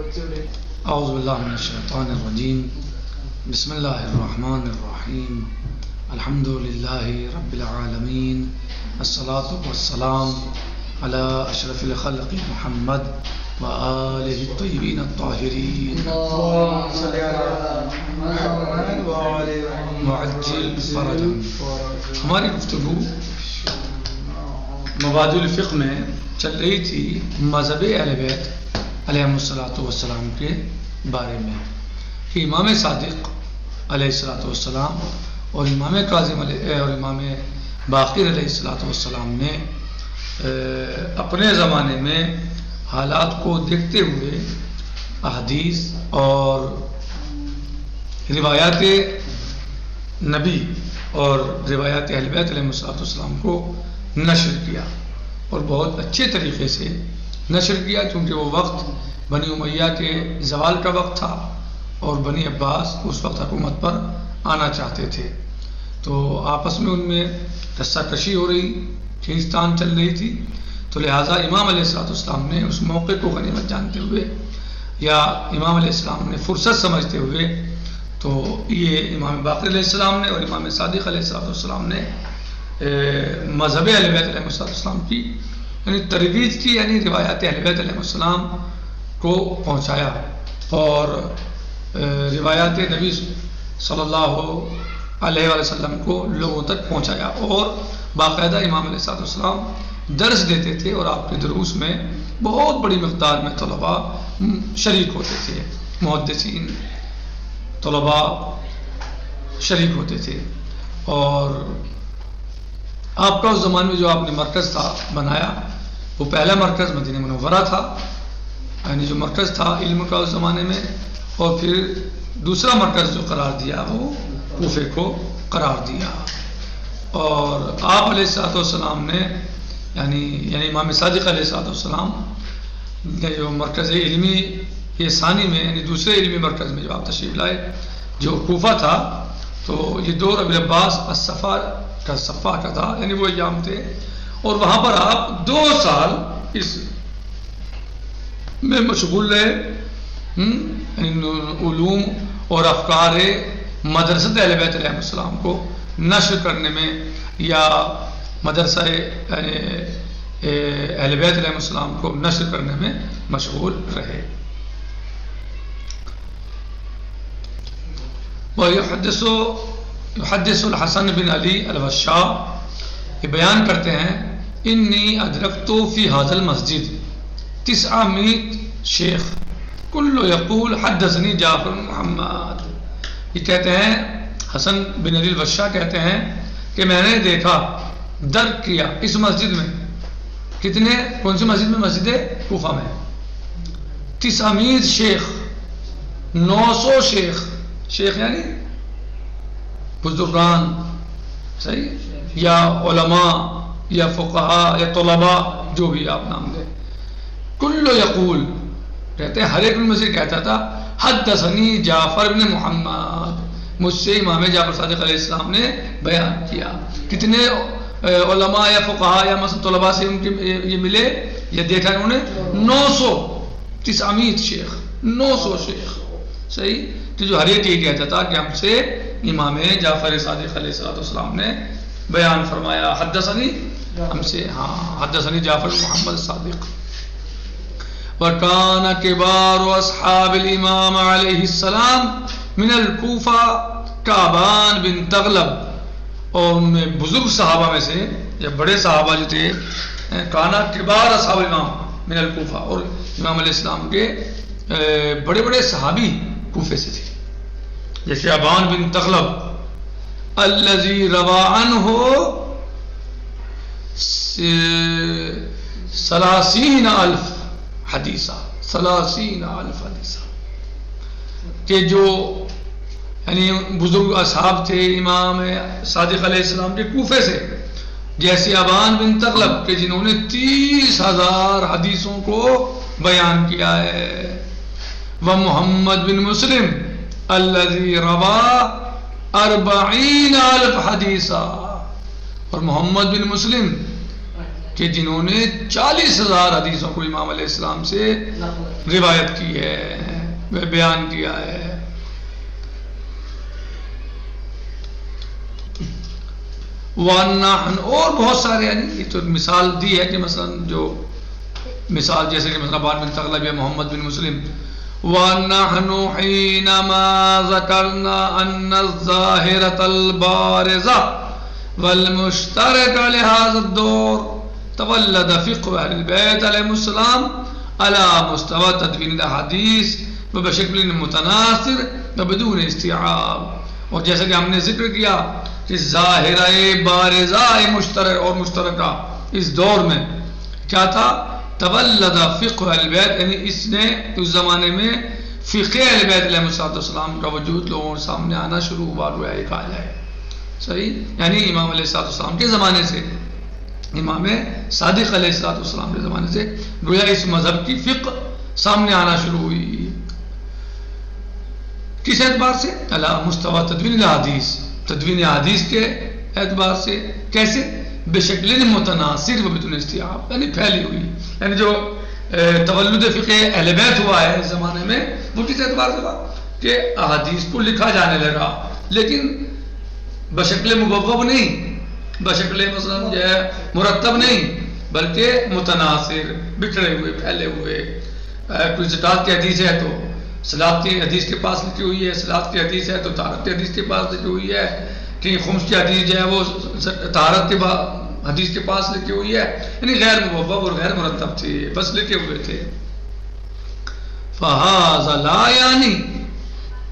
اعوذ باللہ من الشیطان الرجیم بسم اللہ الرحمن الرحیم الحمد للہ رب العالمین الصلاة والسلام علی اشرف الخلق محمد وآلہ الطیبین الطاہرین معجل فرجا. ہماری گفتگو مبادئ الفقہ میں چل رہی تھی مذہب اہل بیت علیہ السلام کے بارے میں کہ امام صادق علیہ السلام اور امام کاظم اور امام باقر علیہ السلام نے اپنے زمانے میں حالات کو دیکھتے ہوئے احادیث اور روایات نبی اور روایات اہل بیت علیہ السلام کو نشر کیا اور بہت اچھے طریقے سے نشر کیا، کیونکہ وہ وقت بنی امیہ کے زوال کا وقت تھا اور بنی عباس اس وقت حکومت پر آنا چاہتے تھے، تو آپس میں ان میں رسہ کشی ہو رہی، کھینچتان چل رہی تھی. تو لہٰذا امام علیہ السلام نے اس موقع کو غنیمت جانتے ہوئے یا امام علیہ السلام نے فرصت سمجھتے ہوئے تو یہ امام باقر علیہ السلام نے اور امام صادق علیہ السلام نے مذہب اہل بیت علیہ السلام کی یعنی ترویج کی، یعنی روایات اہل بیت علیہ السلام کو پہنچایا اور روایات نبی صلی اللہ علیہ وسلم کو لوگوں تک پہنچایا. اور باقاعدہ امام علیہ السلام درس دیتے تھے اور آپ کے دروس میں بہت بڑی مقدار میں طلباء شریک ہوتے تھے، محدثین طلباء شریک ہوتے تھے. اور آپ کا اس زمانے میں جو آپ نے مرکز تھا بنایا وہ پہلا مرکز مدینہ منورہ تھا، یعنی جو مرکز تھا علم کا اس زمانے میں، اور پھر دوسرا مرکز جو قرار دیا وہ کوفے کو قرار دیا. اور آپ علیہ السلام نے یعنی امام صادق علیہ السلام نے جو مرکز علمی یہ ثانی میں یعنی دوسرے علمی مرکز میں جو آپ تشریف لائے جو کوفہ تھا، تو یہ دور ابی العباس صفا کا تھا، یعنی وہ ایام تھے، اور وہاں پر آپ 2 سال اس میں مشغول رہے، علوم اور افکار مدرسہ اہل بیت علیہ السلام کو نشر کرنے میں یا مدرسہ اہل بیت علیہ السلام کو نشر کرنے میں مشغول رہے. يحدث الحسن بن علی الوشاء یہ بیان کرتے ہیں انی ادرکت فی هذا المسجد 900 شیخ کل یقول حدثنی جعفر بن محمد. یہ کہتے ہیں حسن بن علی الوشاء کہتے ہیں کہ میں نے دیکھا درک کیا اس مسجد میں کتنے کون سی مسجد میں؟ مسجد کوفہ میں 900 شیخ 900 شیخ یعنی بزرگان، صحیح، یا علماء یا فقہاء یا طلباء جو بھی آپ نام دیں، کل یقول کہتے ہیں ہر ایک میں سے کہتا تھا حدثنی جعفر بن محمد، مجھ سے امام جعفر صادق علیہ السلام نے بیان کیا. کتنے علماء یا فقہاء یا مثلا طلباء سے ان کے یہ ملے یا دیکھا انہوں نے 900 شیخ 900 شیخ، صحیح، کہ جو ہر ایک یہ کہتا تھا کہ ہم سے امام جعفر صادق علیہ السلام نے بیان فرمایا، حدثنی ہم سے، حدثنی جعفر محمد صادق. وکان کبار اصحاب الامام علیہ السلام من الکوفہ کعبان بن تغلب، اور ان میں بزرگ صحابہ میں سے یا بڑے صحابہ جو تھے کانا کبار اصحاب الامام من الکوفہ، اور امام علیہ السلام کے بڑے بڑے صحابی کوفے سے تھے، جیسے ابان بن تغلب الذی روا عنہ 30,000 حدیثہ 30,000 حدیثہ، کہ جو یعنی بزرگ اصحاب تھے امام صادق علیہ السلام کے کوفے سے، جیسے ابان بن تغلب کہ جنہوں نے 30,000 حدیثوں کو بیان کیا ہے. ومحمد بن مسلم الذي روا 40,000 حدیثہ، اور محمد بن مسلم کہ جنہوں نے 40,000 حدیثوں کو امام علیہ السلام سے روایت کی ہے، بیان کیا ہے۔ وَنَحْنُ، اور بہت سارے، یعنی تو مثال دی ہے کہ مثلا جو مثال جیسے کہ مثلا بعد بن ثعلبہ یا محمد بن مسلم، وَنَحْنُ حِينَمَا ذَكَرْنَا أَنَّ الظَّاهِرَةَ الْبَارِزَةَ وَالْمُشْتَرَكَ لِهَذَا الدَّوْرِ تولد فقہ اہل البیت علیہ السلام على مستوى تدوین الاحادیث وبشکل متناثر وبدون استیعاب۔ اور جیسا کہ ہم نے ذکر کیا کہ ظاہرہ بارزہ مشترک اور مشترکہ اس دور میں کیا تھا؟ تولد فقہ اہل البیت، یعنی اس نے اس زمانے میں فقہ اہل بیت علیہ السلام کا وجود لوگوں کے سامنے آنا شروع ہوا، گویا یہ کہا جائے صحیح، یعنی امام علیہ السلام کے زمانے سے، امام صادق علیہ السلام کے زمانے سے گویا اس مذہب کی فقہ سامنے آنا شروع ہوئی۔ کس اعتبار سے؟ علی مستوى تدوین الحدیث، تدوین حدیث کے اعتبار سے۔ کیسے؟ بشکل متناثر و بدون استیعاب، یعنی پھیلی ہوئی، یعنی جو تولد فقہ اہل بیت ہوا ہے اس زمانے میں وہ کس اعتبار سے ہوا کہ احادیث کو لکھا جانے لگا، لیکن بشکل مبوب نہیں، بشکل مثلا جو ہے مرتب نہیں، بلکہ متناثر، بکھرے ہوئے، پھیلے ہوئے۔ کوئی زکات کی حدیث ہے تو صلاۃ کی حدیث کے پاس لکھی ہوئی ہے، صلاۃ کی حدیث ہے تو طہارت کی حدیث کے پاس لکھی ہوئی ہے، کہ خمس کی حدیث جو ہے وہ طہارت کے حدیث کے پاس لکھی ہوئی ہے، یعنی غیر مبوب اور غیر مرتب تھی، بس لکھے ہوئے تھے۔ فہذا لا یعنی،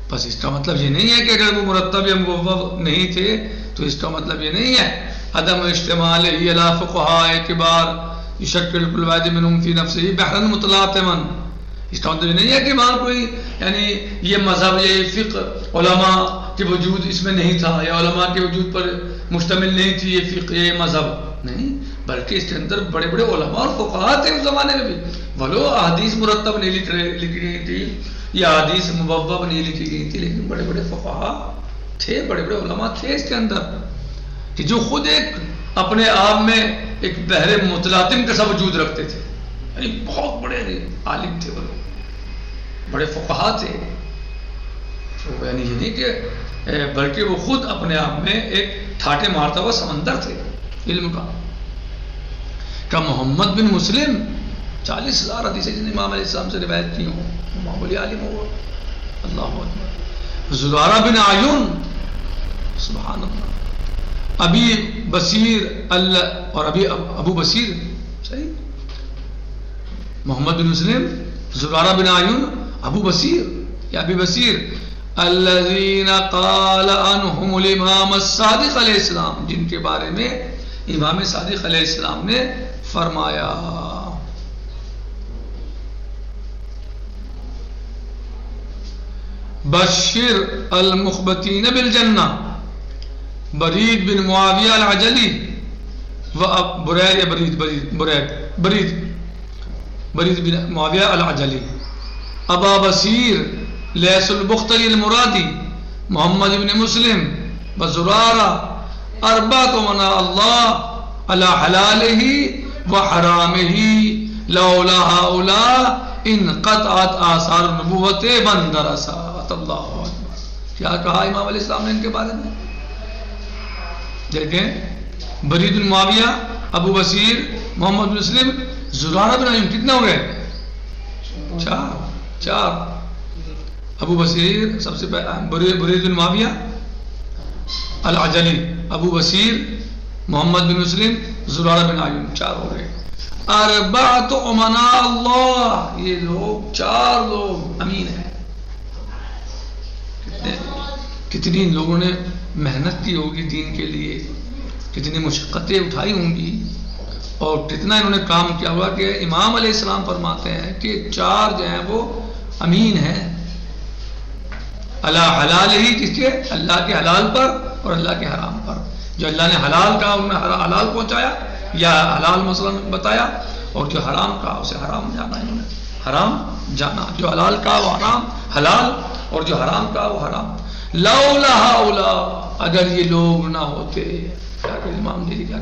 بس اس کا مطلب یہ نہیں ہے کہ اگر وہ مرتب یا مبوب نہیں تھے تو اس کا مطلب یہ نہیں ہے عدم اشتمال علی فقہاء کبار یشکل کل واحد منہم فی نفسہ بحرا متلاطما، اس کا مطلب یہ نہیں ہے کہ وہاں کوئی یعنی یہ مذہب یہ فقہ علماء کے وجود اس میں نہیں تھا، یا علماء کے وجود پر مشتمل نہیں تھی یہ فقہ یہ مذہب، نہیں، بلکہ اس کے اندر بڑے بڑے علماء اور فقہاء تھے اس زمانے میں بھی، بھلو احادیث مرتب نہیں لکھی گئی تھی یا حدیث مبوب نہیں لکھی گئی تھی، لیکن بڑے بڑے فقہاء تھے، بڑے بڑے علماء تھے اس کے اندر، کہ جو خود ایک اپنے آپ میں ایک بحر متلاطم کا سا وجود رکھتے تھے، یعنی بہت بڑے عالم تھے وہ لوگ، بڑے فقہاء تھے، یعنی یہ نہیں کہ بلکہ وہ خود اپنے آپ میں ایک ٹھاٹے مارتا ہوا سمندر تھے علم کا۔ کہ محمد بن مسلم 40,000 حدیثیں جن امام علیہ السلام سے روایت کی ہوں، معمولی عالم ہوا، اللہ اکبر۔ زرارہ بن عیون، سبحان اللہ، ابی بصیر اور ابو بصیر، صحیح، محمد بن مسلم، زرارہ بن عیون، ابو بصیر یا ابی بصیر، الذین قال عنہم الامام الصادق علیہ السلام، جن کے بارے میں امام صادق علیہ السلام نے فرمایا۔ بشر المخبتین بالجنہ، برید بن معاویہ العجلی و برید بن معاویہ العجلی، ابا بصیر لیس البختری المرادی، محمد بن مسلم و زرارہ، اربعۃ من اللہ علی حلالہ و حرامہ، لولا ہؤلاء انقطعت آثار النبوۃ واندرست۔ اللہ اکبر، کیا کہا امام علیہ السلام نے ان کے بارے میں؟ دیکھیں، برید بن معاویہ، ابو بصیر، محمد بن مسلم، زرارہ بن عیون، کتنے ہو گئے؟ چار۔ ابو بصیر سب سے پہلے، برید بن معاویہ العجلی، ابو بصیر، محمد بن مسلم، زرارہ بن عیون، 4 ہو گئے۔ اربعۃ امناء اللہ، یہ لوگ 4 لوگ امین ہیں۔ کتنی لوگوں نے محنت کی ہوگی دین کے لیے، کتنی مشقتیں اٹھائی ہوں گی، اور کتنا انہوں نے کام کیا ہوا کہ امام علیہ السلام فرماتے ہیں کہ 4 جو ہیں وہ امین ہیں، اللہ حلال ہی، کس کے؟ اللہ کے حلال پر اور اللہ کے حرام پر۔ جو اللہ نے حلال کہا انہوں نے حلال پہنچایا یا حلال مثلا بتایا، اور جو حرام کہا اسے حرام جانا، انہوں نے حرام جانا، جو حلال کہا وہ حرام حلال، اور جو حرام کہا وہ حرام۔ لولا ہؤلاء، اگر یہ لوگ نہ ہوتے، کیا کہ امام جی کیا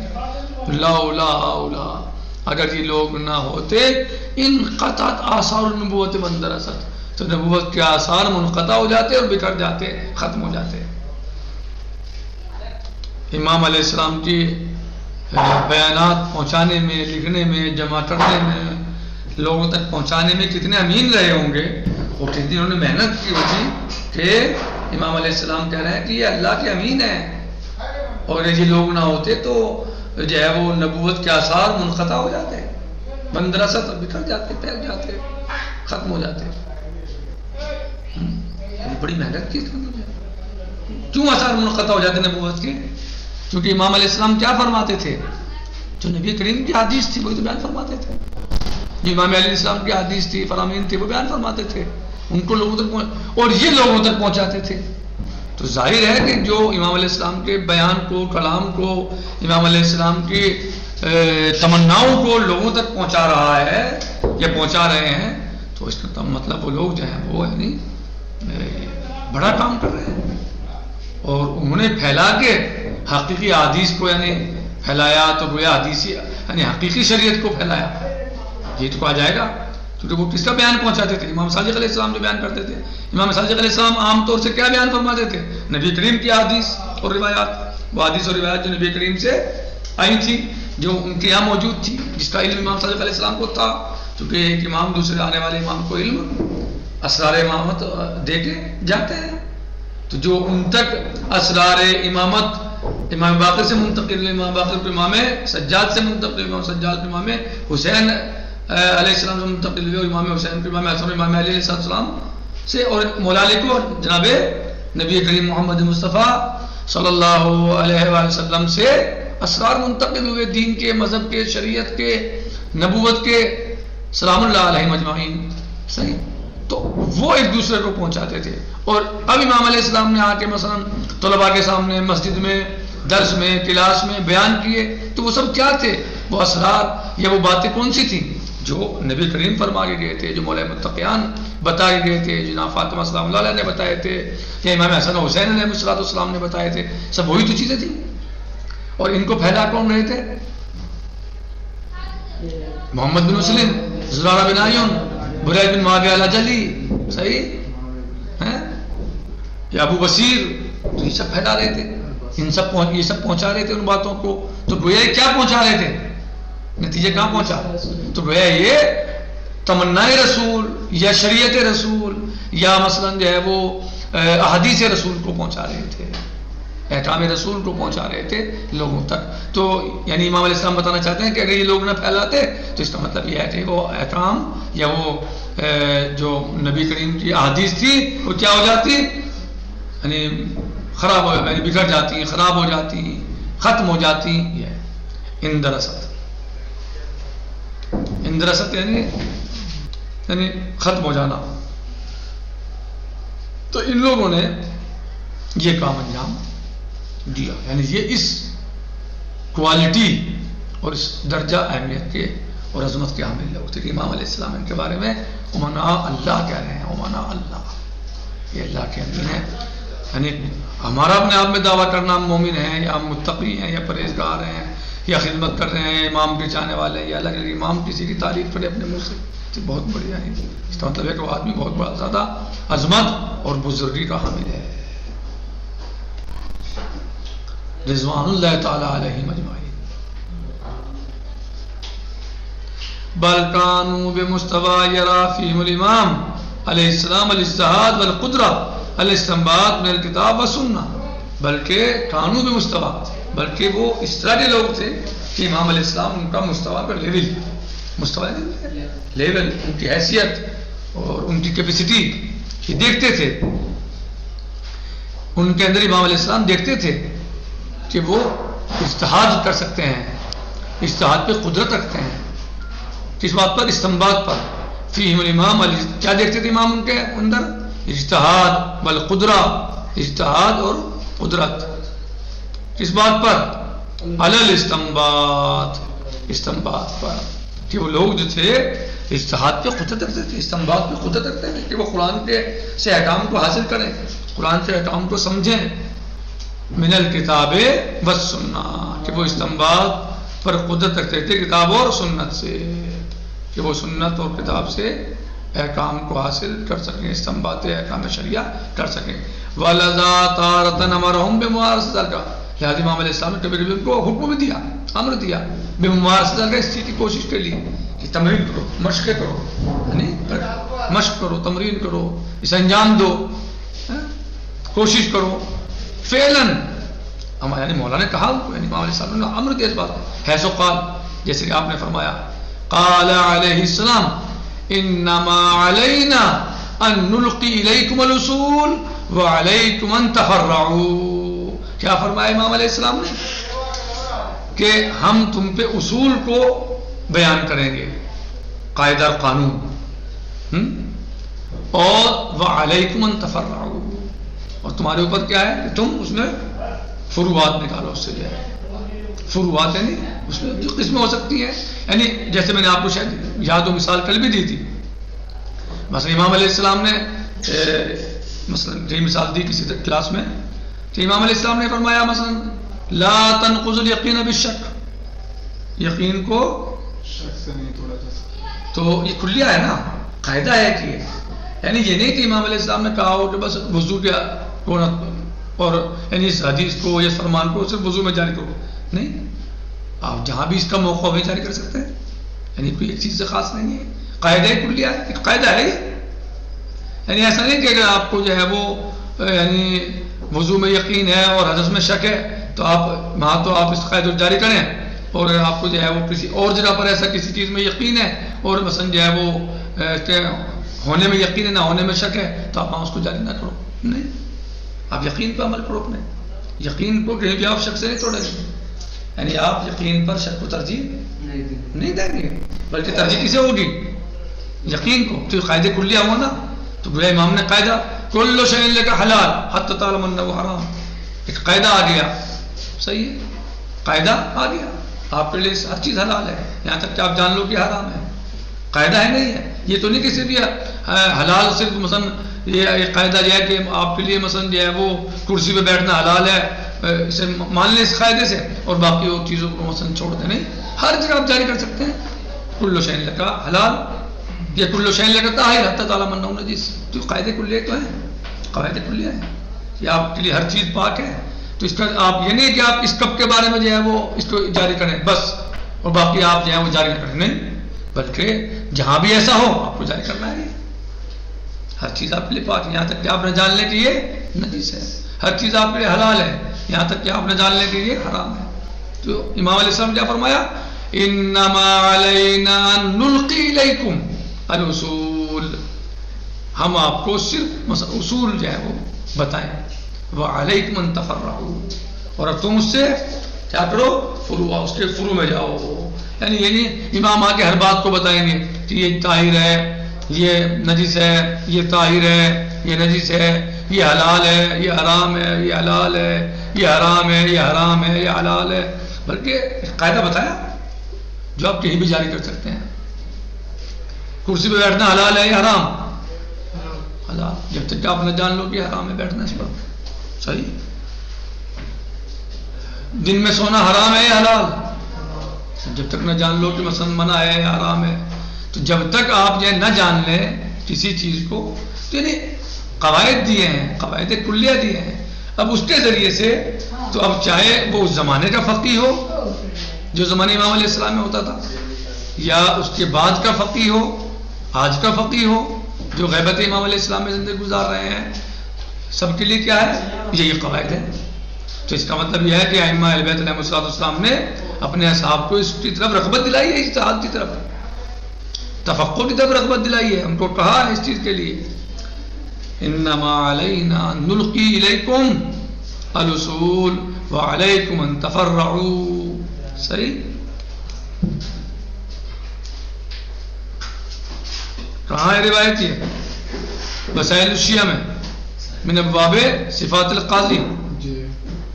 کہ لولا ہؤلاء اگر یہ لوگ نہ ہوتے انقطعت آثار النبوت واندرست، تو نبوت کے آثار منقطع ہو جاتے اور بکھر جاتے، ختم ہو جاتے۔ امام علیہ السلام کی بیانات پہنچانے میں، لکھنے میں، جمع کرنے میں، لوگوں تک پہنچانے میں کتنے امین رہے ہوں گے، اور کتنی انہوں نے محنت کی ہوگی کہ امام علیہ السلام کہہ رہے ہیں کہ یہ اللہ کے امین ہیں، اور یہ لوگ نہ ہوتے تو جو ہے وہ نبوت کے آثار منقطع ہو جاتے، بندرست بکھر جاتے، پھیل جاتے، ختم ہو جاتے۔ بڑی محنت کی تھی، کیوں آثار منقطع ہو جاتے نبوت کے؟ کیونکہ امام علیہ السلام کیا فرماتے تھے؟ جو نبی کریم کی حدیث تھی وہی تو بیان فرماتے تھے، جو امام علیہ السلام کی حدیث تھی، فرامین تھی، وہ بیان فرماتے تھے، ان کو لوگوں تک اور یہ لوگوں تک پہنچاتے تھے۔ تو ظاہر ہے کہ جو امام علیہ السلام کے بیان کو، کلام کو، امام علیہ السلام کی تمناؤں کو لوگوں تک پہنچا رہا ہے یا پہنچا رہے ہیں، تو اس کا مطلب وہ لوگ جو ہیں وہ یعنی بڑا کام کر رہے ہیں، اور انہوں نے پھیلا کے حقیقی حدیث کو یعنی پھیلایا، تو گویا حدیثی یعنی حقیقی شریعت کو پھیلایا، یہ تو کہا جائے گا۔ کیونکہ وہ کس کا بیان پہنچاتے تھے؟ امام صادق علیہ السلام جو بیان کرتے تھے، امام صادق علیہ السلام عام طور سے کیا بیان فرماتے تھے؟ نبی کریم کی حدیث اور روایات، وہ حدیث اور روایات جو نبی کریم سے آئی تھی، جو ان کے یہاں موجود تھی، جس کا علم امام صادق علیہ السلام کو تھا، کیونکہ ایک امام دوسرے آنے والے امام کو علم اسرار امامت دے کے جاتے ہیں، تو جو ان تک اسرار امامت امام باقر سے منتقل، امام باقر کو امام سجاد سے منتقل، امام سجاد کو امام حسین علیہ السلام سے منتقل ہوئے، اور امام حسین کو امام حسن امام علی علیہ السلام سے، اور مولا علی کو جناب نبی کریم محمد مصطفیٰ صلی اللہ علیہ وآلہ وسلم سے اسرار منتقل ہوئے، دین کے، مذہب کے، شریعت کے، نبوت کے، سلام اللہ علیہ مجمعین، صحیح۔ تو وہ ایک دوسرے کو پہنچاتے تھے، اور اب امام علیہ السلام نے آ کے مثلا طلباء کے سامنے، مسجد میں، درس میں، کلاس میں بیان کیے، تو وہ سب کیا تھے؟ وہ اسرار یا وہ باتیں کون سی تھیں جو نبی کریم فرما کے گئے تھے، جو مولا متقیان بتائے گئے تھے، جناب فاطمہ سلام اللہ علیہ نے بتائے تھے، یا امام حسن حسین علیہ السلام نے بتائے تھے، سب وہی تو چیزیں تھیں۔ اور ان کو پھیلا کون رہے تھے؟ محمد بن مسلم، زرارہ بن عیون، برید بن معاویہ الجلی، صحیح ہے، یا ابو بصیر، تو یہ سب پھیلا رہے تھے، یہ سب پہنچا رہے تھے ان باتوں کو۔ تو گویا یہ کیا پہنچا رہے تھے؟ نتیجہ کہاں پہنچا؟ تو گویا یہ تمنائے رسول یا شریعت رسول یا مثلا جو ہے وہ احادیث رسول کو پہنچا رہے تھے، احکام رسول کو پہنچا رہے تھے لوگوں تک۔ تو یعنی امام علیہ السلام بتانا چاہتے ہیں کہ اگر یہ لوگ نہ پھیلاتے تو اس کا مطلب یہ ہے کہ وہ احکام یا وہ جو نبی کریم کی احادیث تھی وہ کیا ہو جاتی، یعنی خراب ہو، یعنی بگڑ جاتی، خراب ہو جاتی، ختم ہو جاتی۔ یہ اندرست یعنی ختم ہو جانا۔ تو ان لوگوں نے یہ کام انجام دیا، یعنی یہ اس کوالٹی اور اس درجہ اہمیت کے اور عظمت کے حامل لوگ تھے کہ امام علیہ السلام ان کے بارے میں امنا اللہ کہہ رہے ہیں، امنا اللہ، یہ اللہ کے امین ہیں۔ یعنی ہمارا اپنے آپ میں دعویٰ کرنا ہم مومن ہیں یا ہم متقی ہیں یا پرہیزگار ہیں یا خدمت کر رہے ہیں، امام کے چاہنے والے ہیں، یا الگ الگ امام کسی کی تعریف کرے اپنے منہ سے، تو بہت بڑھیا ہے۔ اس کا مطلب ہے کہ وہ آدمی بہت بڑا زیادہ عظمت اور بزرگی کا حامل ہے، رضوان اللہ تعالی علیہ مجمعین۔ بل کانوا بمستوى یرا فیہم الامام علیہ السلام الاجتہاد والقدرہ الاستنباط من الکتاب والسنہ، بلکہ کانوا بمستوى، بلکہ وہ اس طرح کے لوگ تھے کہ امام علیہ السلام ان کا مستویٰ پر لیول ان کی حیثیت اور ان کی کیپیسٹی یہ دیکھتے تھے، ان کے اندر امام علیہ السلام دیکھتے تھے کہ وہ اجتہاد کر سکتے ہیں، اجتہاد پہ قدرت رکھتے ہیں۔ کس بات پر؟ استنباط پر۔ فیہم الامام، کیا دیکھتے تھے امام ان کے اندر؟ اجتہاد والقدرہ، اجتہاد اور قدرت۔ کس بات پر؟ علی الاستنباط، استنباط پر، کہ وہ لوگ جو تھے اجتہاد پہ قدرت رکھتے تھے، استنباط پہ قدرت رکھتے تھے کہ وہ قرآن کے سے احکام کو حاصل کریں، قرآن سے احکام کو سمجھیں، من الکتاب والسنہ، کہ وہ استنباط پر قدرت رکھتے تھے کتاب اور سنت سے، کہ وہ سنت اور کتاب سے احکام کو حاصل کر سکیں، استنباط احکام شریعہ کر سکیں۔ وَلَذَا تَارَةً أَمَرَهُمْ بِمُمَارَسَةِ ذَلِكَ، لہٰذا امام علیہ السلام نے کبھی کبھی ان کو حکم بھی دیا، امر دیا بِمُمَارَسَةِ ذَلِكَ، اس چیز کی کوشش کے لیے کہ تمرین کرو، مشقیں کرو، یعنی مشق کرو، تمرین کرو، اسے انجام دو، کوشش کرو فعلاً۔ یعنی مولا نے کہا ان کو، یعنی امام علیہ السلام نے امر دیا اس بات ہے سو قال، جیسے کہ آپ نے فرمایا قال علیہ السلام انما علینا ان نلقی الیکم الاصول وعلیکم ان تفرعوا۔ کیا فرمایا امام علیہ السلام نے؟ کہ ہم تم پہ اصول کو بیان کریں گے، قاعدہ اور قانون، اور وعلیکم ان تفرعوا، اور تمہارے اوپر کیا ہے کہ تم اس میں فروعات نکالو، اس سے جو ہے فروعات یعنی اس میں جو قسمیں ہو سکتی ہیں، یعنی جیسے میں نے آپ کو شاید یاد و مثال کل بھی دی تھی، مثلا امام علیہ السلام نے مثلا یہ مثال دی کسی کلاس میں کہ امام علیہ السلام نے فرمایا مثلا لا تنقض الیقین بالشک، یقین کو شک سے نہیں توڑا جا سکتا، تو یہ کلیہ ہے نا، قاعدہ ہے کہ یعنی یہ نہیں کہ امام علیہ السلام نے کہا ہو کہ بس وضو کیا اور یعنی اس حدیث کو یا فرمان کو صرف وضو میں جاری کرو، نہیں، آپ جہاں بھی اس کا موقع ہو جاری کر سکتے ہیں، یعنی کوئی ایک چیز سے خاص نہیں ہے، قاعدہ کلیہ ہے، ایک قاعدہ ہے، یعنی ایسا نہیں کہ اگر آپ کو جو ہے وہ یعنی وضو میں یقین ہے اور حدث میں شک ہے تو آپ وہاں تو آپ اس قاعدے کو جاری کریں، اور آپ کو جو ہے وہ کسی اور جگہ پر ایسا کسی چیز میں یقین ہے اور مثلا جو ہے وہ ہونے میں یقین ہے نہ ہونے میں شک ہے تو آپ وہاں اس کو جاری نہ کرو، نہیں، آپ یقین پہ عمل کرو، اپنے یقین کو کہیں بھی آپ شک سے نہیں توڑیں گے، یعنی آپ یقین پر شک کو ترجیح نہیں دیں گے، بلکہ ترجیح کسے ہوگی؟ یقین کو۔ تو قاعدہ کلیہ ہوا نا، تو گویا امام نے قاعدہ کل شیء لک حلال حتی تعلم انہ حرام، ایک قاعدہ آ گیا، صحیح ہے، قاعدہ آ گیا، آپ کے لیے ہر چیز حلال ہے یہاں تک کہ آپ جان لو کہ حرام ہے، قاعدہ ہے نہیں ہے، یہ تو نہیں کسی بھی حلال صرف مثلا یہ قاعدہ یہ ہے کہ آپ کے لیے مثلا جو ہے وہ کرسی پہ بیٹھنا حلال ہے، اسے مان لیں اس قاعدے سے اور باقی اور چیزوں کو مثلا چھوڑ دیں، نہیں، ہر جگہ آپ جاری کر سکتے ہیں کل شیء لک حلال یا کل شیء لک طاہر حتی تعلم انہ نجس، تو قاعدے کلیہ تو ہیں، قواعد کلیہ ہیں کہ آپ کے لیے ہر چیز پاک ہے، تو اس کا آپ یہ نہیں کہ آپ اس کپ کے بارے میں جو ہے وہ اس کو جاری کریں بس اور باقی آپ جو ہے وہ جاری نہ کریں، نہیں، بلکہ جہاں بھی ایسا ہو آپ کو جاری کرنا ہے، ہر چیز آپ کے لیے پاک ہے یہاں تک کہ آپ نہ جان لیں کہ یہ نجس ہے، ہر چیز آپ کے لیے حلال ہے یہاں تک کہ آپ نہ جان لیں کہ یہ حرام ہے۔ تو امام علیہ السلام کیا فرمایا؟ انما علینا نلقی الیکم الاصول، ہم آپ کو صرف مثلا اصول جو ہے وہ بتائیں، وعلیکم ان تفرعوا، اور اب تم اس سے کیا کرو فروع، اس کے فروع میں جاؤ، یعنی یہ نہیں امام آ کے ہر بات کو بتائیں گے کہ یہ طاہر ہے، یہ نجس ہے، یہ طاہر ہے، یہ نجس ہے، یہ حلال ہے، یہ حرام ہے، یہ حلال ہے، یہ حرام ہے، یہ حرام ہے، یہ حلال ہے، بلکہ قاعدہ بتایا جو آپ کہیں بھی جاری کر سکتے ہیں، کرسی پہ بیٹھنا حلال ہے یا حرام؟ حلال، جب تک کہ آپ نہ جان لو کہ حرام ہے بیٹھنا اس پر، صحیح، دن میں سونا حرام ہے یا حلال؟ جب تک نہ جان لو کہ مثلا منع ہے یا حرام ہے، تو جب تک آپ یہ نہ جان لیں کسی چیز کو، تو یعنی قواعد دیے ہیں، قواعد کلیہ دیے ہیں، اب اس کے ذریعے سے تو اب چاہے وہ اس زمانے کا فقیہ ہو جو زمانے امام علیہ السلام میں ہوتا تھا، یا اس کے بعد کا فقیہ ہو، آج کا فقیہ ہو جو غیبت امام علیہ السلام میں زندگی گزار رہے ہیں، سب کے لیے کیا ہے؟ یہی قواعد ہے۔ تو اس کا مطلب یہ ہے کہ ائمہ اہل بیت علیہ السلام نے اپنے اصحاب کو اس کی طرف رغبت دلائی ہے، اجتہاد کی طرف، تفقہ کی طرف رغبت دلائی ہے، ان کو کہا ہے اس چیز کے لیے انما علینا نلقی الیکم الاصول وعلیکم ان تفرعوا، صحیح، کہاں ہے روایت؟ یہ وسائل الشیعہ میں من ابواب صفات القاضی۔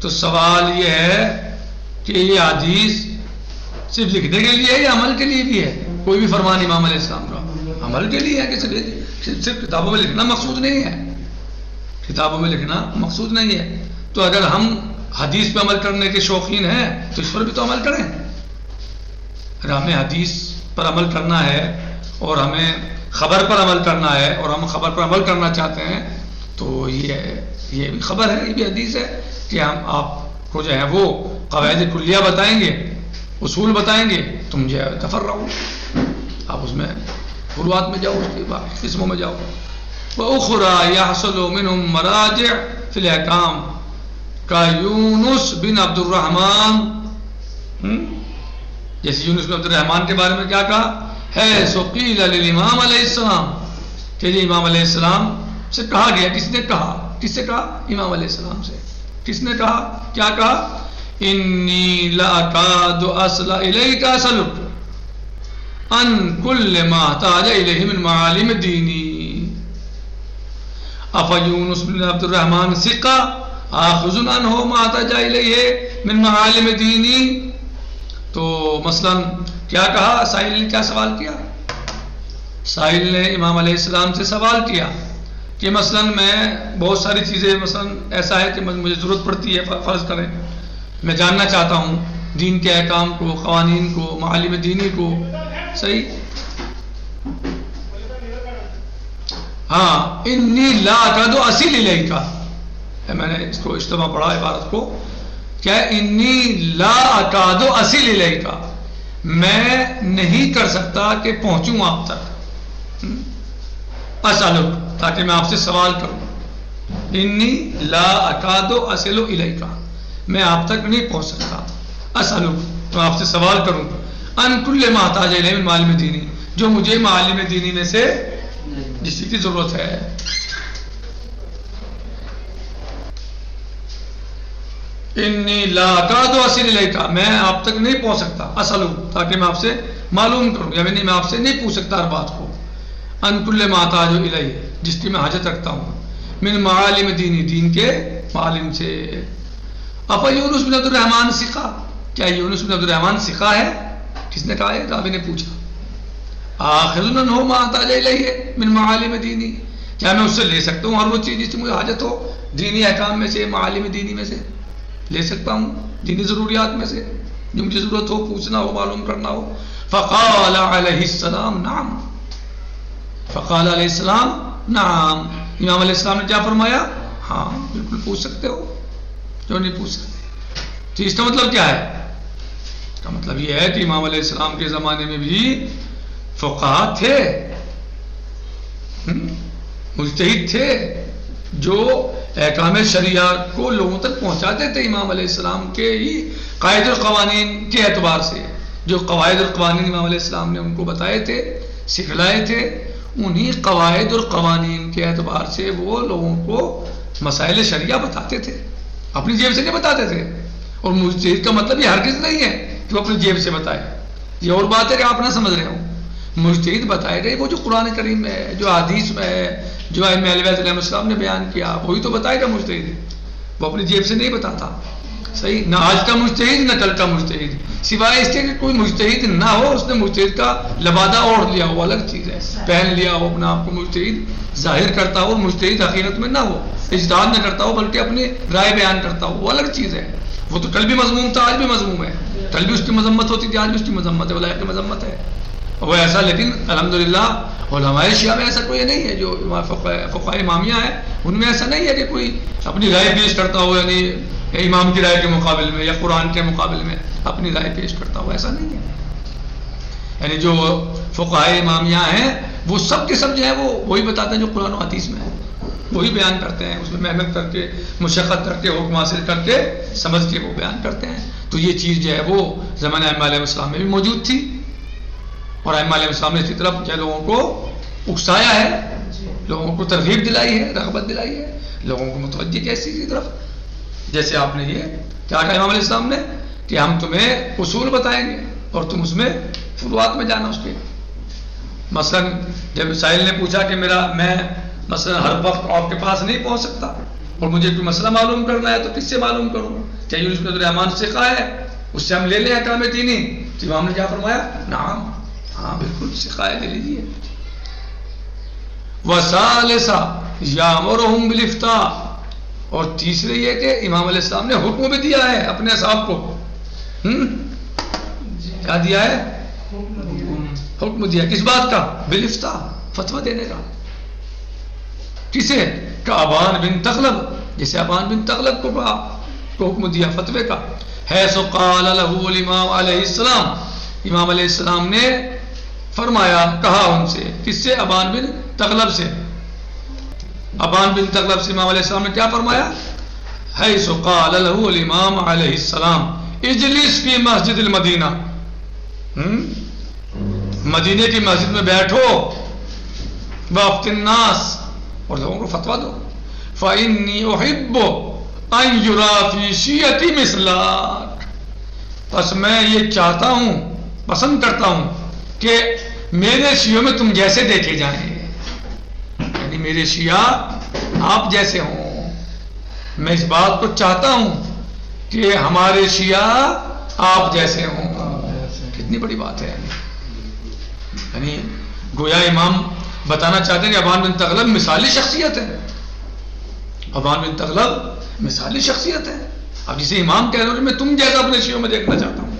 تو سوال یہ ہے کہ یہ حدیث صرف لکھنے کے لیے ہے یا عمل کے لیے بھی ہے؟ کوئی بھی فرمان امام علیہ السلام کا عمل کے لیے ہے کہ صرف کتابوں میں لکھنا مقصود نہیں ہے، کتابوں میں لکھنا مقصود نہیں ہے، تو اگر ہم حدیث پہ عمل کرنے کے شوقین ہیں تو اس پر بھی تو عمل کریں، اگر ہمیں حدیث پر عمل کرنا ہے اور ہمیں خبر پر عمل کرنا ہے اور ہم خبر پر عمل کرنا چاہتے ہیں تو یہ بھی خبر ہے، یہ بھی حدیث ہے کہ ہم آپ کو جو ہے وہ قواعد کلیہ بتائیں گے، اصول بتائیں گے، تم جو ہے تفرعوا، آپ اس میں فروعات میں جاؤ، اس کے بعد قسموں میں جاؤ. وَأُخْرَى يَحْصُلُ مِنْهُمْ مَرَاجِعُ فِي الْأَحْكَامِ كَيُونُس بن عبد الرحمن، جیسے یونس بن عبد الرحمن کے بارے میں کیا کہا ہے، سو قیل للامام علیہ السلام، کہ یہ امام علیہ السلام سے کہا گیا. کس نے کہا؟ کس سے کہا؟ امام علیہ السلام سے. کس نے کہا؟ کیا کہا؟ انی لاکاد اصل الیک اسلک ان کل ما احتاج الیہ من معالم دینی افیونس بن عبد الرحمن ثقہ آخذ عنہ ما احتاج الیہ من معالم دینی. تو مثلا کیا کہا؟ سائل نے کیا سوال کیا؟ سائل نے امام علیہ السلام سے سوال کیا کہ مثلا میں بہت ساری چیزیں، مثلا ایسا ہے کہ مجھے ضرورت پڑتی ہے، فرض کریں میں جاننا چاہتا ہوں دین کے احکام کو، قوانین کو، معالم دینی کو. صحیح؟ ہاں، انی لا اکاد اصل الیک، میں نے اس کو اجتماع پڑھا عبارت کو، کیا انی لا اکاد اصل الیک، میں نہیں کر سکتا کہ پہنچوں آپ تک، اسالک، تاکہ میں آپ سے سوال کروں. انی لا اکاد اصل الیک، میں آپ تک نہیں پہنچ سکتا، اسالک، میں آپ سے سوال کروں، ان کل ما احتاج الیہ من معالم دینی، جو مجھے معالم دینی میں سے جس کی ضرورت ہے. انی لا اکاد اصل الیک، میں آپ تک نہیں پہنچ سکتا، اسالک، تاکہ میں آپ سے معلوم کروں، یعنی میں آپ سے نہیں پوچھ سکتا ہر بات کو، ان کل ما احتاج الیہ، جس کی میں حاجت رکھتا ہوں، من معالم دینی، دین کے معالم سے. اپا یونس بن عبد الرحمن ثقہ، کیا یونس بن عبد الرحمن ثقہ ہے؟ کس نے کہا ہے؟ راوی نے پوچھا. آخذ عنہ ما احتاج الیہ من معالم دینی، کیا میں اس سے لے سکتا ہوں ہر وہ چیز جس سے مجھے حاجت ہو، دینی احکام میں سے، معالم دینی میں سے لے سکتا ہوں، دینی ضروریات میں سے جو مجھے ضرورت ہو، پوچھنا ہو، معلوم کرنا ہو. فقال علیہ السلام نعم، فقال علیہ السلام نعم، امام علیہ السلام نے کیا فرمایا؟ ہاں بالکل پوچھ سکتے ہو، جو نہیں پوچھ سکتے. تو اس کا مطلب کیا ہے؟ اس کا مطلب یہ ہے کہ امام علیہ السلام کے زمانے میں بھی فقہاء تھے، مجتہد تھے، جو احکام شریعہ کو لوگوں تک پہنچاتے تھے امام علیہ السلام کے ہی قواعد القوانین کے اعتبار سے. جو قواعد القوانین امام علیہ السلام نے ان کو بتائے تھے، سکھلائے تھے، انہی قواعد اور قوانین کے اعتبار سے وہ لوگوں کو مسائل شریعہ بتاتے تھے، اپنی جیب سے نہیں بتاتے تھے. اور مجتہد کا مطلب یہ ہرگز نہیں ہے کہ وہ اپنی جیب سے بتائے، یہ اور بات ہے کہ آپ نہ سمجھ رہے ہو. مجتہد بتائے گئے وہ جو قرآن کریم میں ہے، جو حدیث میں ہے، جو ائمہ اہل بیت علیہ السلام نے بیان کیا، وہی تو بتائے گا مجتہد. وہ اپنی جیب سے نہیں بتاتا. صحیح؟ نہ آج کا مجتہد نہ کل کا مجتہد، سوائے اس کے کہ کوئی مجتہد نہ ہو، اس نے مجتہد کا لبادہ اوڑھ لیا ہو، الگ چیز ہے، پہن لیا ہو اپنا آپ کو مجتہد ظاہر کرتا ہو، مجتہد حقیقت میں نہ ہو، اجتہاد نہ کرتا ہو بلکہ اپنی رائے بیان کرتا ہو، وہ الگ چیز ہے. وہ تو کل بھی مذموم تھا، آج بھی مذموم ہے، کل بھی اس کی مذمت ہوتی تھی، آج بھی اس کی مذمت ہے، ولایت کی مذمت ہے. وہ ایسا، لیکن الحمدللہ علماء شیعہ میں ایسا کوئی نہیں ہے، جو فقہاء امامیہ ہیں ان میں ایسا نہیں ہے کہ کوئی اپنی رائے پیش کرتا ہو، یعنی امام کی رائے کے مقابل میں یا قرآن کے مقابل میں اپنی رائے پیش کرتا ہو، ایسا نہیں ہے. یعنی جو فقہاء امامیہ ہیں وہ سب کے سب جو ہے وہ وہی بتاتے ہیں جو قرآن و حدیث میں ہے، وہی بیان کرتے ہیں، اس میں محنت کر کے، مشقت کر کے، حکم حاصل کر کے، سمجھ کے وہ بیان کرتے ہیں. تو یہ چیز جو ہے وہ زمانہ ائمہ علیہ السلام میں بھی موجود تھی، اور ائمہ علیہ السلام نے اس کی طرف جو لوگوں کو اکسایا ہے، لوگوں کو ترغیب دلائی ہے، رغبت دلائی ہے، لوگوں کو متوجہ کیا اس چیز کی طرف. جیسے آپ نے یہ کیا کہا امام علیہ السلام نے کہ ہم تمہیں اصول بتائیں گے اور تم اس میں فروعات میں جانا اس کے. مثلا جب سائل نے پوچھا کہ میں مثلا ہر وقت آپ کے پاس نہیں پہنچ سکتا اور مجھے کوئی مسئلہ معلوم کرنا ہے تو کس سے معلوم کروں؟ کیا یونس بن عبد الرحمن ثقہ ہے، اس سے ہم لے لیں احکام دینی؟ تو امام نے کیا فرمایا؟ نعم، ہاں بالکل ثقہ ہے، لے لیجیے. وثالثا یامرہم بالافتاء، اور تیسرے یہ کہ امام علیہ السلام نے حکم بھی دیا ہے اپنے اصحاب کو. کیا دیا ہے؟ حکم دیا کس بات کا؟ بالافتاء، فتویٰ دینے کا. کسے؟ کہ ابان بن تغلب، جسے ابان بن تغلب کو حکم دیا فتوے کا. حیث قال له الامام علیہ السلام، امام علیہ السلام نے فرمایا، کہا ان سے، کس سے؟ ابان بن تغلب سے. ابان بن تغلب سے امام علیہ السلام نے کیا فرمایا؟ حیث قال له الامام علیہ السلام اجلس فی مسجد المدینہ، مدینے کی مسجد میں بیٹھو، وافت الناس، اور لوگوں کو فتویٰ دو. فإنی احب ان یرا فی شیعتی مثلک، بس میں یہ چاہتا ہوں، پسند کرتا ہوں کہ میرے شیعوں میں تم جیسے دیکھے جائیں، یعنی میرے شیعہ آپ جیسے ہوں. میں اس بات کو چاہتا ہوں کہ ہمارے شیعہ آپ جیسے ہوں. کتنی بڑی بات ہے. یعنی گویا امام بتانا چاہتے ہیں کہ ابان بن تغلب مثالی شخصیت ہے. ابان بن تغلب مثالی شخصیت ہے. اب جسے امام کہہ رہے ہیں میں تم جیسا اپنے شیعوں میں دیکھنا چاہتا ہوں.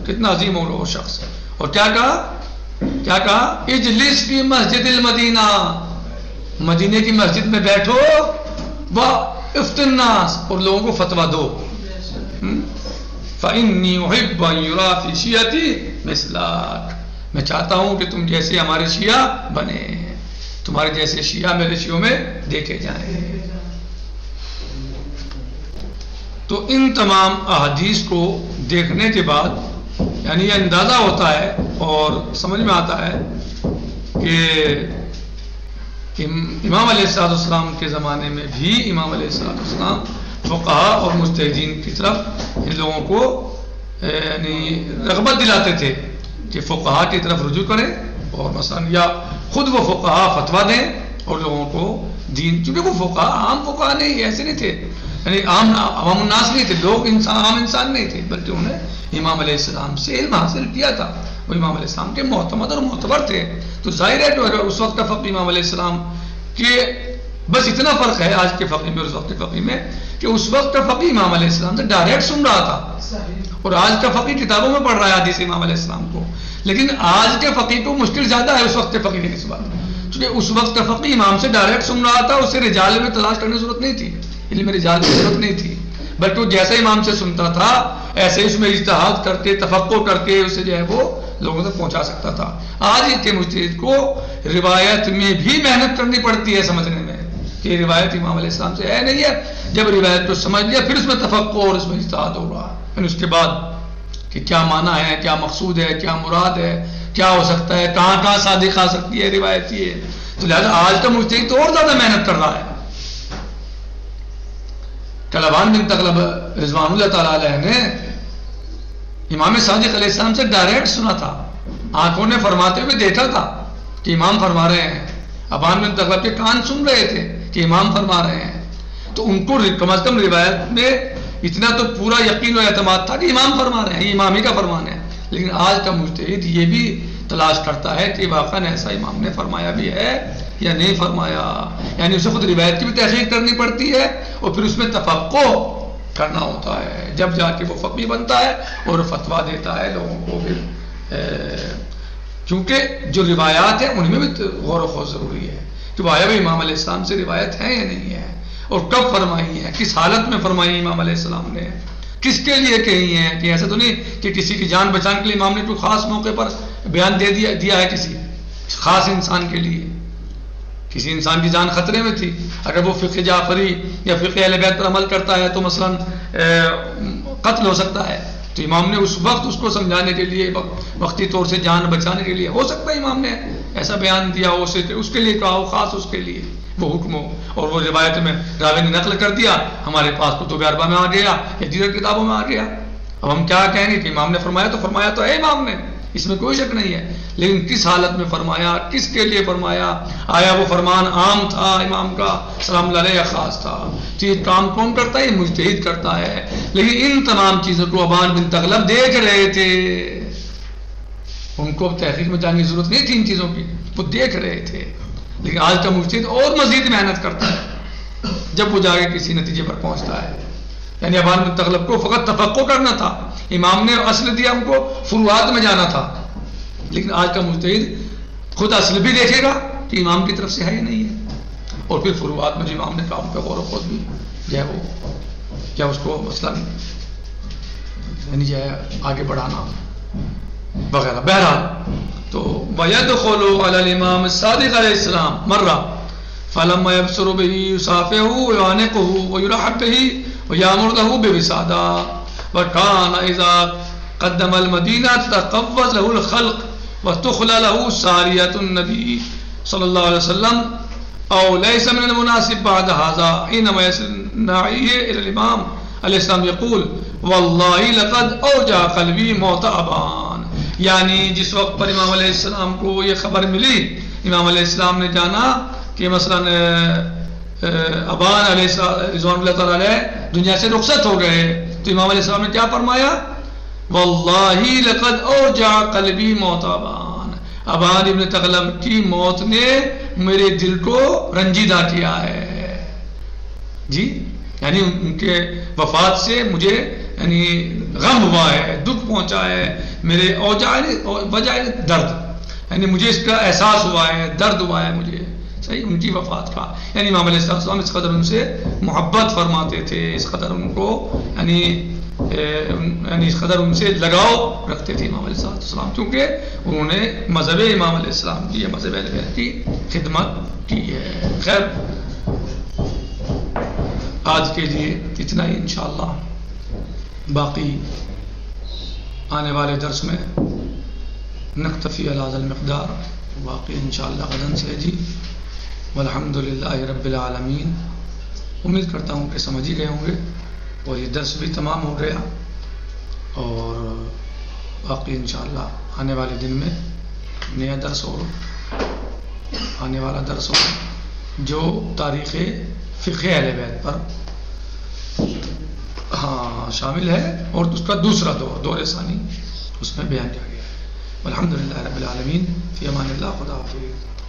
کتنا عظیم وہ شخص ہے. اور کیا کہا؟ اجلس فی مسجد المدینہ، مدینے کی مسجد میں بیٹھو، وافت الناس، اور لوگوں کو فتویٰ دو. فإنی احب ان یرا فی شیعتی مثلک، میں چاہتا ہوں کہ تم جیسے ہمارے شیعہ بنے، تمہارے جیسے شیعہ میرے شیعوں میں دیکھے جائیں. تو ان تمام احادیث کو دیکھنے کے بعد یعنی یہ اندازہ ہوتا ہے اور سمجھ میں آتا ہے کہ امام علیہ السلام کے زمانے میں بھی امام علیہ السلام فقہا اور مجتہدین کی طرف ان لوگوں کو یعنی رغبت دلاتے تھے کہ فقہا کی طرف رجوع کریں، اور مثلا یا خود وہ فقہا فتویٰ دیں اور لوگوں کو دین، چونکہ وہ فقہا عام فقہا نہیں، ایسے نہیں تھے، یعنی عوام الناس نہیں تھے، لوگ عام انسان نہیں تھے، بلکہ انہوں نے امام علیہ السلام سے علم حاصل کیا تھا. وہ امام علیہ السلام کے معتمد اور معتبر تھے. تو ظاہر ہے کہ اس وقت کا فقہ امام علیہ السلام کے بس اتنا فرق ہے آج کے فقہ میں اور اس وقت کے فقہ میں کہ اس وقت کا فقہ امام علیہ السلام سے ڈائریکٹ سن رہا تھا، اور آج کا فقہ کتابوں میں پڑھ رہا ہے حدیث امام علیہ السلام کو. لیکن آج کے فقہ کو مشکل زیادہ ہے اس وقت کے فقہ کی نسبت، کیونکہ اس وقت کا فقہ امام سے ڈائریکٹ سن رہا تھا، اس سے رجال میں تلاش کرنے کی ضرورت نہیں تھی، علم رجال کی ضرورت نہیں تھی، بلکہ وہ جیسا امام سے سنتا تھا ایسے اس میں اجتہاد کر کے تفقہ کر کے اسے جو ہے وہ لوگوں تک پہنچا سکتا تھا. آج کے مجتہد کو روایت میں بھی محنت کرنی پڑتی ہے سمجھنے میں کہ روایت امام علیہ السلام سے ہے نہیں ہے. جب روایت کو سمجھ لیا پھر اس میں تفقہ اور اس میں اجتہاد ہو رہا، پھر اس کے بعد کہ کیا معنی ہے، کیا مقصود ہے، کیا مراد ہے، کیا ہو سکتا ہے، کہاں کہاں صادق آ سکتی ہے روایت. یہ تو لہٰذا آج کا مجتہد تو اور زیادہ محنت کر رہا ہے. ابان بن تغلب رضوان اللہ تعالیٰ علیہ نے امام صادق علیہ السلام سے ڈائریکٹ سنا تھا، آنکھوں نے فرماتے ہوئے دیکھا تھا کہ امام فرما رہے ہیں. ابان بن تغلب کے کان سن رہے تھے کہ امام فرما رہے ہیں، تو ان کو کم از کم روایت میں اتنا تو پورا یقین و اعتماد تھا کہ امام فرما رہے ہیں، امام ہی کا فرمان ہے. لیکن آج کا مجتہد یہ بھی تلاش کرتا ہے کہ واقعا ایسا امام نے فرمایا بھی ہے یا نہیں فرمایا، یعنی اسے خود روایت کی بھی تحقیق کرنی پڑتی ہے اور پھر اس میں تفقہ کرنا ہوتا ہے، جب جا کے وہ فقیہ بنتا ہے اور فتویٰ دیتا ہے لوگوں کو. پھر کیونکہ جو روایات ہیں ان میں بھی غور و خوض ضروری ہے کہ آیا بھی امام علیہ السلام سے روایت ہے یا نہیں ہے، اور کب فرمائی ہے، کس حالت میں فرمائی امام علیہ السلام نے، کس کے لیے کہی ہیں. کہ ایسا تو نہیں کہ کسی کی جان بچانے کے لیے امام نے کوئی خاص موقع پر بیان دے دیا ہے کسی خاص انسان کے لیے. کسی انسان کی جان خطرے میں تھی، اگر وہ فقہ جعفری یا فقہ اہل بیت پر عمل کرتا ہے تو مثلا قتل ہو سکتا ہے، تو امام نے اس وقت اس کو سمجھانے کے لیے، وقتی طور سے جان بچانے کے لیے، ہو سکتا ہے امام نے ایسا بیان دیا ہو، اس کے لیے کہا ہو، خاص اس کے لیے وہ حکم ہو، اور وہ روایت میں راوی نے نقل کر دیا، ہمارے پاس کتب اربعہ میں آ گیا یا دیگر کتابوں میں آ گیا. اب ہم کیا کہیں گے کہ امام نے فرمایا تو ہے امام نے، اس میں کوئی شک نہیں ہے. لیکن کس حالت میں فرمایا، کس کے لیے فرمایا، آیا وہ فرمان عام تھا امام کا سلام اللہ علیہ یا خاص تھا. تو یہ کام کون کرتا ہے؟ یہ مجتہد کرتا ہے. لیکن ان تمام چیزوں کو ابان بن تغلب دیکھ رہے تھے، ان کو تحقیق میں جانے کی ضرورت نہیں تھی ان چیزوں کی، وہ دیکھ رہے تھے. لیکن آج کا مجتہد اور مزید محنت کرتا ہے جب وہ جا کے کسی نتیجے پر پہنچتا ہے. یعنی ابان بن تغلب کو فقط تفقہ کرنا تھا، امام نے اصل دیا ان کو فروعات میں جانا تھا. لیکن آج کا مجتہد خود اصل بھی دیکھے گا کہ امام کی طرف سے ہے یا نہیں ہے، اور پھر فروعات میں جو امام نے کہا ان پہ غور و خوض بھی جو ہے وہ کیا اس کو مثلا یعنی جو ہے آگے بڑھانا وغیرہ. بہرحال تو وَيَدْخُلُ عَلَى الْإِمَامِ الصَّادِقِ علیہ السلام مرہ فَلَمَّا يَبْصُرُ بِهِ يُصَافِحُهُ وَيُعَانِقُهُ وَيُرْحَبُ بِهِ وَيَأْمُرُ لَهُ بِوِسَادَةٍ وَكَانَ إِذَا قَدَّمَ الْمَدِينَةَ تَقَوَّزَ لَهُ الْخَلْقُ وَتُخْلَى لَهُ سَارِيَةُ النَّبِيِّ صلی اللہ علیہ وسلم أو ليس من المناسب بعد هذا حينما يسمعه إلى الإمام علیہ السلام يقول والله لقد أوجع قلبي موت أبان. یعنی جس وقت پر امام علیہ السلام کو یہ خبر ملی، امام علیہ السلام نے جانا کہ مثلا ابان علیہ رضوان اللہ تعالیٰ علیہ دنیا سے رخصت ہو گئے، تو امام علیہ السلام نے کیا فرمایا؟ واللہ لقد اوجع قلبی موت ابان، ابان ابن تغلب کی موت نے میرے دل کو رنجیدہ کیا ہے. جی یعنی ان کے وفات سے مجھے یعنی غم ہوا ہے، دکھ پہنچا ہے، میرے وجہ درد، یعنی مجھے اس کا احساس ہوا ہے، درد ہوا ہے مجھے صحیح ان کی وفات کا. یعنی امام علیہ السلام اس قدر ان سے محبت فرماتے تھے، اس قدر ان کو یعنی اس قدر ان سے لگاؤ رکھتے تھے امام علیہ السلام، کیونکہ انہوں نے مذہب امام علیہ السلام کی یا مذہب اہل بیت کی خدمت کی ہے. خیر آج کے لیے اتنا ہی، انشاءاللہ باقی آنے والے درس میں نکتفی علی ھذا المقدار، باقی انشاءاللہ غداً سے جی. والحمدللہ رب العالمین. امید کرتا ہوں کہ سمجھ ہی گئے ہوں گے، اور یہ درس بھی تمام ہو گیا، اور باقی انشاءاللہ آنے والے دن میں نیا درس ہو، آنے والا درس ہو جو تاریخ فقہ اہل بیت پر شامل ہے، اور اس کا دوسرا دور ثانی اس میں بیان کیا گیا ہے. الحمدللہ رب العالمین. فی امان اللہ. خدا حافظ.